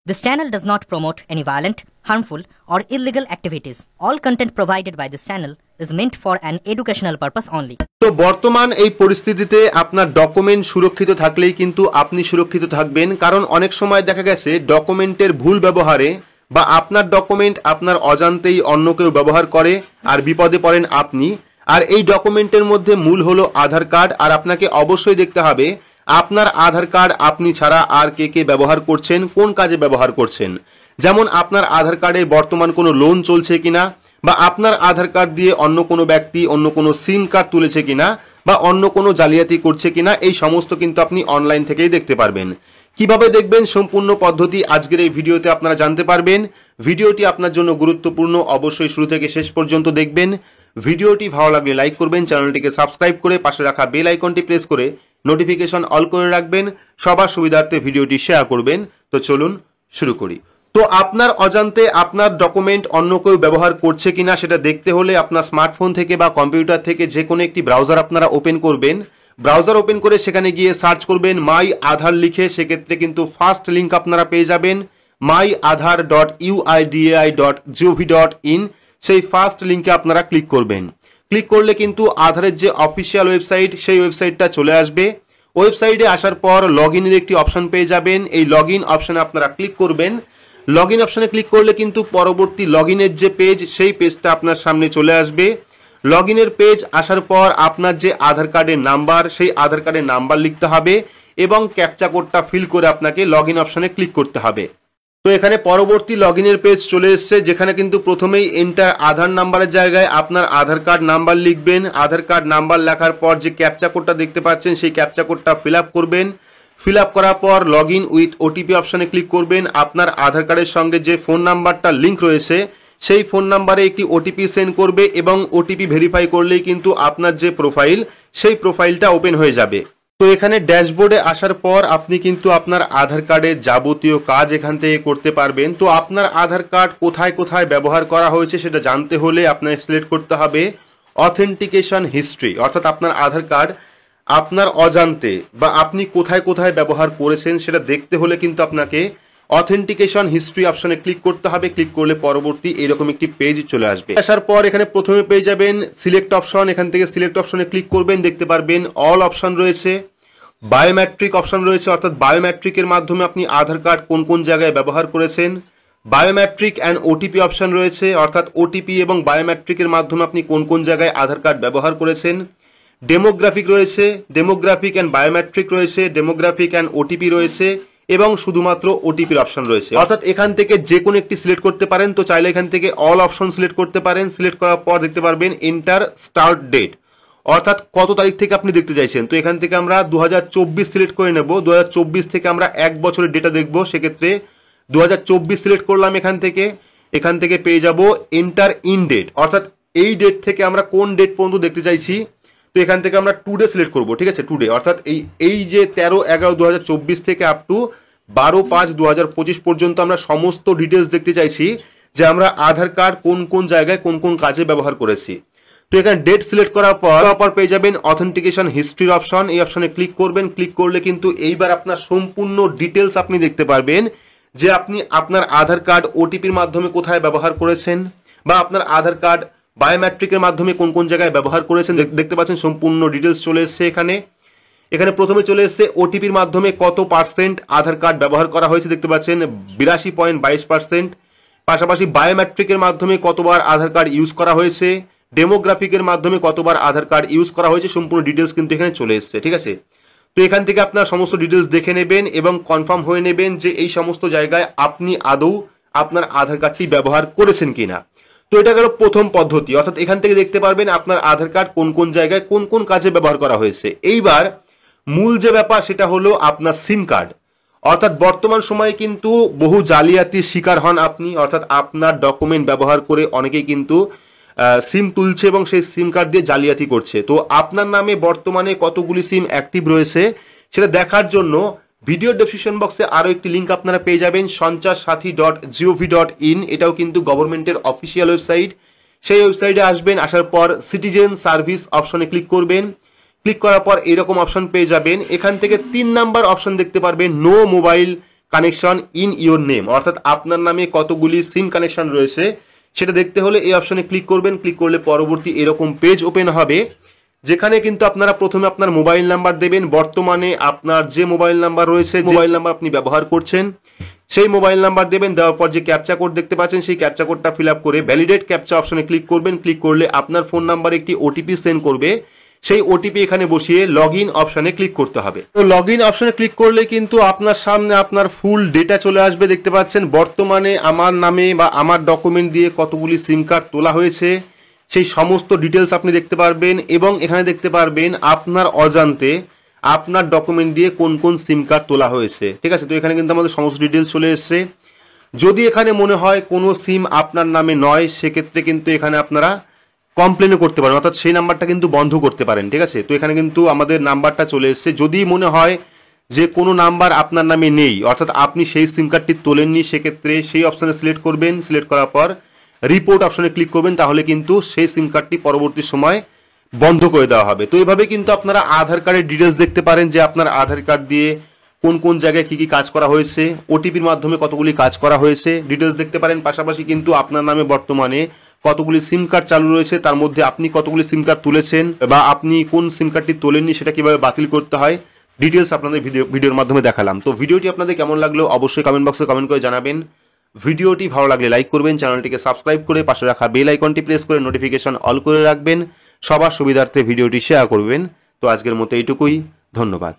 This channel does not promote any violent, harmful, or illegal activities. All content provided by this channel is meant for an educational purpose only. তো বর্তমান এই পরিস্থিতিতে আপনার document সুরক্ষিত থাকলেই কিন্তু আপনি সুরক্ষিত থাকবেন, কারণ অনেক সময় দেখা গেছে ডকুমেন্টের ভুল ব্যবহারে বা আপনার ডকুমেন্ট আপনার অজান্তেই অন্য কেউ ব্যবহার করে আর বিপদে পড়েন আপনি। আর এই ডকুমেন্টের মধ্যে মূল হলো আধার কার্ড, আর আপনাকে অবশ্যই দেখতে হবে আপনার আধার কার্ড আপনি ছাড়া আর কে কে ব্যবহার করছেন, কোন কাজে ব্যবহার করছেন। যেমন আপনার আধার কার্ডে বর্তমান কোনো লোন চলছে কিনা, বা আপনার আধার কার্ড দিয়ে অন্য কোনো ব্যক্তি অন্য কোনো সিম কার্ড তুলেছে কিনা, বা অন্য কোনো জালিয়াতি করছে কিনা, এই সমস্ত কিন্তু আপনি অনলাইন থেকেই দেখতে পারবেন। কিভাবে দেখবেন সম্পূর্ণ পদ্ধতি আজকের এই ভিডিওতে আপনারা জানতে পারবেন। ভিডিওটি আপনার জন্য গুরুত্বপূর্ণ, অবশ্যই শুরু থেকে শেষ পর্যন্ত দেখবেন। ভিডিওটি ভালো লাগলে লাইক করবেন, চ্যানেলটিকে সাবস্ক্রাইব করে পাশে রাখা বেল আইকনটি প্রেস করে নোটিফিকেশন অল করে রাখবেন, সবার সুবিধার্থে ভিডিওটি শেয়ার করবেন। তো চলুন শুরু করি। তো আপনার অজান্তে আপনার ডকুমেন্ট অন্য কেউ ব্যবহার করছে কিনা সেটা দেখতে হলে আপনার স্মার্টফোন থেকে বা কম্পিউটার থেকে যে কোনো একটি ব্রাউজার আপনারা ওপেন করবেন। ব্রাউজার ওপেন করে সেখানে গিয়ে সার্চ করবেন মাই আধার লিখে, সেক্ষেত্রে কিন্তু ফার্স্ট লিঙ্ক আপনারা পেয়ে যাবেন myaadhar.uidai.gov.in। সেই ফার্স্ট লিঙ্কে আপনারা ক্লিক করবেন। ক্লিক করলে কিন্তু আধারের যে অফিসিয়াল ওয়েবসাইট সেই ওয়েবসাইটটা চলে আসবে। ওয়েবসাইটে আসার পর লগ ইনের একটি অপশন পেয়ে যাবেন। এই লগ ইন অপশনে আপনারা ক্লিক করবেন। লগ ইন অপশনে ক্লিক করলে কিন্তু পরবর্তী লগ ইনের যে পেজ সেই পেজটা আপনার সামনে চলে আসবে। লগ ইনের পেজ আসার পর আপনার যে আধার কার্ডের নাম্বার সেই আধার কার্ডের নাম্বার লিখতে হবে এবং ক্যাপচা কোডটা ফিল করে আপনাকে লগ ইন অপশনে ক্লিক করতে হবে। তো এখানে পরবর্তী লগ ইনের পেজ চলে এসছে, যেখানে কিন্তু প্রথমেই এন্টার আধার নাম্বারের জায়গায় আপনার আধার কার্ড নাম্বার লিখবেন। আধার কার্ড নাম্বার লেখার পর যে ক্যাপচা কোডটা দেখতে পাচ্ছেন সেই ক্যাপচা কোডটা ফিল আপ করবেন। ফিল আপ করার পর লগ ইন উইথ ওটিপি অপশনে ক্লিক করবেন। আপনার আধার কার্ডের সঙ্গে যে ফোন নাম্বারটা লিঙ্ক রয়েছে সেই ফোন নাম্বারে একটি ওটিপি সেন্ড করবে এবং ওটিপি ভেরিফাই করলেই কিন্তু আপনার যে প্রোফাইল সেই প্রোফাইলটা ওপেন হয়ে যাবে। তো এখানে ড্যাশবোর্ডে আসার পর আপনি কিন্তু আপনার আধার কার্ডের যাবতীয় কাজ এখান থেকে করতে পারবেন। তো আপনার আধার কার্ড কোথায় কোথায় ব্যবহার করা হয়েছে সেটা জানতে হলে আপনাকে সিলেক্ট করতে হবে অথেন্টিকেশন হিস্ট্রি, অর্থাৎ আপনার আধার কার্ড আপনার অজান্তে বা আপনি কোথায় কোথায় ব্যবহার করেছেন সেটা দেখতে হলে কিন্তু আপনাকে অথেন্টিকেশন হিস্ট্রি অপশনে ক্লিক করতে হবে। ক্লিক করলে পরবর্তী এরকম একটি পেজ চলে আসবে। আসার পর এখানে প্রথমে পেয়ে যাবেন সিলেক্ট অপশন। এখান থেকে সিলেক্ট অপশনে ক্লিক করবেন, দেখতে পারবেন অল অপশন রয়েছে, বায়োমেট্রিক অপশন রয়েছে, অর্থাৎ বায়োমেট্রিকের মাধ্যমে আপনি আধার কার্ড কোন কোন জায়গায় ব্যবহার করেছেন। বায়োমেট্রিক অ্যান্ড ওটিপি অপশন রয়েছে, অর্থাৎ ওটিপি এবং বায়োমেট্রিকের মাধ্যমে আপনি কোন কোন জায়গায় আধার কার্ড ব্যবহার করেছেন। ডেমোগ্রাফিক রয়েছে, ডেমোগ্রাফিক অ্যান্ড বায়োমেট্রিক রয়েছে, ডেমোগ্রাফিক অ্যান্ড ওটিপি রয়েছে এবং শুধুমাত্র ওটিপির অপশন রয়েছে। অর্থাৎ এখান থেকে যে কোনো একটি সিলেক্ট করতে পারেন। তো চাইলে এখান থেকে অল অপশন সিলেক্ট করতে পারেন। সিলেক্ট করার পর দেখতে পারবেন এন্টার স্টার্ট ডেট, অর্থাৎ কত তারিখ থেকে আপনি দেখতে চাইছেন। তো এখান থেকে আমরা 2024 সিলেক্ট করে নেব। 2024 থেকে আমরা এক বছরের ডেটা দেখবো, সেক্ষেত্রে 2024 সিলেক্ট করলাম। এখান থেকে পেয়ে যাব এন্টার ইন ডেট, অর্থাৎ এই ডেট থেকে আমরা কোন ডেট পর্যন্ত দেখতে চাইছি। তো এখান থেকে আমরা টুডে সিলেক্ট করবো, ঠিক আছে, টুডে, অর্থাৎ এই যে 13/11/2024 থেকে আপ টু 12/5/2025 পর্যন্ত আমরা সমস্ত ডিটেলস দেখতে চাইছি যে আমরা আধার কার্ড কোন কোন জায়গায় কোন কোন কাজে ব্যবহার করেছি। তো এখানে ডেট সিলেক্ট করার পর পেয়ে যাবেন অথেন্টিকেশন হিস্ট্রির অপশন। এই অপশনে ক্লিক করবেন। ক্লিক করলে কিন্তু এইবার আপনার সম্পূর্ণ ডিটেলস আপনি দেখতে পারবেন যে আপনি আপনার আধার কার্ড ওটিপির মাধ্যমে কোথায় ব্যবহার করেছেন, বা আপনার আধার কার্ড বায়োমেট্রিকের মাধ্যমে কোন কোন জায়গায় ব্যবহার করেছেন। দেখতে পাচ্ছেন সম্পূর্ণ ডিটেলস চলে এসছে। এখানে প্রথমে চলে এসছে ওটিপির মাধ্যমে কত পার্সেন্ট আধার কার্ড ব্যবহার করা হয়েছে, দেখতে পাচ্ছেন 82.22%। পাশাপাশি বায়োমেট্রিকের মাধ্যমে কতবার আধার কার্ড ইউজ করা হয়েছে, ডেমোগ্রাফিকের মাধ্যমে কতবার আধার কার্ড ইউজ করা হয়েছে, সম্পূর্ণ ডিটেলস কিন্তু এখানে চলে এসছে, ঠিক আছে। তো এখান থেকে আপনার সমস্ত ডিটেলস দেখে নেবেন এবং কনফার্ম হয়ে নেবেন যে এই সমস্ত জায়গায় আপনি আদৌ আপনার আধার কার্ডটি ব্যবহার করেছেন কিনা। তো এটা গেল প্রথম পদ্ধতি, অর্থাৎ এখান থেকে দেখতে পারবেন আপনার আধার কার্ড কোন কোন জায়গায় কোন কোন কাজে ব্যবহার করা হয়েছে। এইবার মূল যে ব্যাপার সেটা হলো আপনার সিম কার্ড, অর্থাৎ বর্তমান সময়ে কিন্তু বহু জালিয়াতির শিকার হন আপনি, অর্থাৎ আপনার ডকুমেন্ট ব্যবহার করে অনেকেই কিন্তু সিম তুলছে এবং সেই সিম কার্ড দিয়ে জালিয়াতি করছে। তো আপনার নামে বর্তমানে কতগুলি সিম অ্যাক্টিভ রয়েছে সেটা দেখার জন্য ভিডিও ডেসক্রিপশন বক্সে আরও একটি লিঙ্ক আপনারা পেয়ে যাবেন sanchar-sathi.gov.in। এটাও কিন্তু গভর্নমেন্টের অফিসিয়াল ওয়েবসাইট। সেই ওয়েবসাইটে আসবেন, আসার পর সিটিজেন সার্ভিস অপশনে ক্লিক করবেন। ক্লিক করার পর এরকম অপশন পেয়ে যাবেন। এখান থেকে 3 নাম্বার অপশন দেখতে পারবেন no mobile connection in your name, অর্থাৎ আপনার নামে কতগুলি সিম কানেকশন রয়েছে সেটা দেখতে হলে এই অপশনে ক্লিক করবেন। ক্লিক করলে পরবর্তী এরকম পেজ ওপেন হবে, যেখানে কিন্তু আপনারা প্রথমে আপনার মোবাইল নাম্বার দেবেন। বর্তমানে আপনার যে মোবাইল নাম্বার রয়েছে, মোবাইল নাম্বার আপনি ব্যবহার করছেন, সেই মোবাইল নাম্বার দেবেন। দেওয়ার পর যে ক্যাপচা কোড দেখতে পাচ্ছেন সেই ক্যাপচা কোডটা ফিল আপ করে ভ্যালিডেট ক্যাপচা অপশনে ক্লিক করবেন। ক্লিক করলে আপনার ফোন নাম্বারে একটি ওটিপি সেন্ড করবে, সেই ওটিপি এখানে বসিয়ে লগ ইন অপশনে ক্লিক করতে হবে। তো লগ ইন অপশনে ক্লিক করলে কিন্তু আপনার সামনে আপনার ফুল ডেটা চলে আসবে। দেখতে পাচ্ছেন বর্তমানে আমার নামে বা আমার ডকুমেন্ট দিয়ে কতগুলি সিম কার্ড তোলা হয়েছে সেই সমস্ত ডিটেলস আপনি দেখতে পারবেন, এবং এখানে দেখতে পারবেন আপনার অজান্তে আপনার ডকুমেন্ট দিয়ে কোন কোন সিম কার্ড তোলা হয়েছে। ঠিক আছে, তো এখানে কিন্তু আমাদের সমস্ত ডিটেলস চলে এসছে। যদি এখানে মনে হয় কোনো সিম আপনার নামে নয়, সেক্ষেত্রে কিন্তু এখানে আপনারা কমপ্লেনও করতে পারেন, অর্থাৎ সেই নাম্বারটা কিন্তু বন্ধ করতে পারেন। ঠিক আছে, তো এখানে কিন্তু আমাদের নাম্বারটা চলে এসছে। যদি মনে হয় যে কোনো নাম্বার আপনার নামে নেই, অর্থাৎ আপনি সেই সিম কার্ডটি তোলেননি, সেক্ষেত্রে সেই অপশনে সিলেক্ট করবেন। সিলেক্ট করার পর রিপোর্ট অপশনে ক্লিক করবেন, তাহলে কিন্তু সেই সিম কার্ডটি পরবর্তী সময় বন্ধ করে দেওয়া হবে। তো এইভাবে কিন্তু আপনারা আধার কার্ডের ডিটেলস দেখতে পারেন, যে আপনার আধার কার্ড দিয়ে কোন কোন জায়গায় কি কি কাজ করা হয়েছে, ওটিপির মাধ্যমে কতগুলি কাজ করা হয়েছে ডিটেলস দেখতে পারেন। পাশাপাশি কিন্তু আপনার নামে বর্তমানে কতগুলি সিম কার্ড চালু রয়েছে, তার মধ্যে আপনি কতগুলি সিম কার্ড তুলেছেন বা আপনি কোন সিম কার্ডটি তোলেননি সেটা কিভাবে বাতিল করতে হয় ডিটেলস আপনাদের ভিডিওর মাধ্যমে দেখালাম। তো ভিডিওটি আপনাদের কেমন লাগলো অবশ্যই কমেন্ট বক্সে কমেন্ট করে জানাবেন। ভিডিওটি ভালো লাগলে লাইক করবেন, চ্যানেলটিকে সাবস্ক্রাইব করে পাশে রাখা বেল আইকনটি প্রেস করে নোটিফিকেশন অল করে রাখবেন। সবার সুবিধার্থে ভিডিওটি শেয়ার করবেন। তো আজকের মতো এইটুকুই, ধন্যবাদ।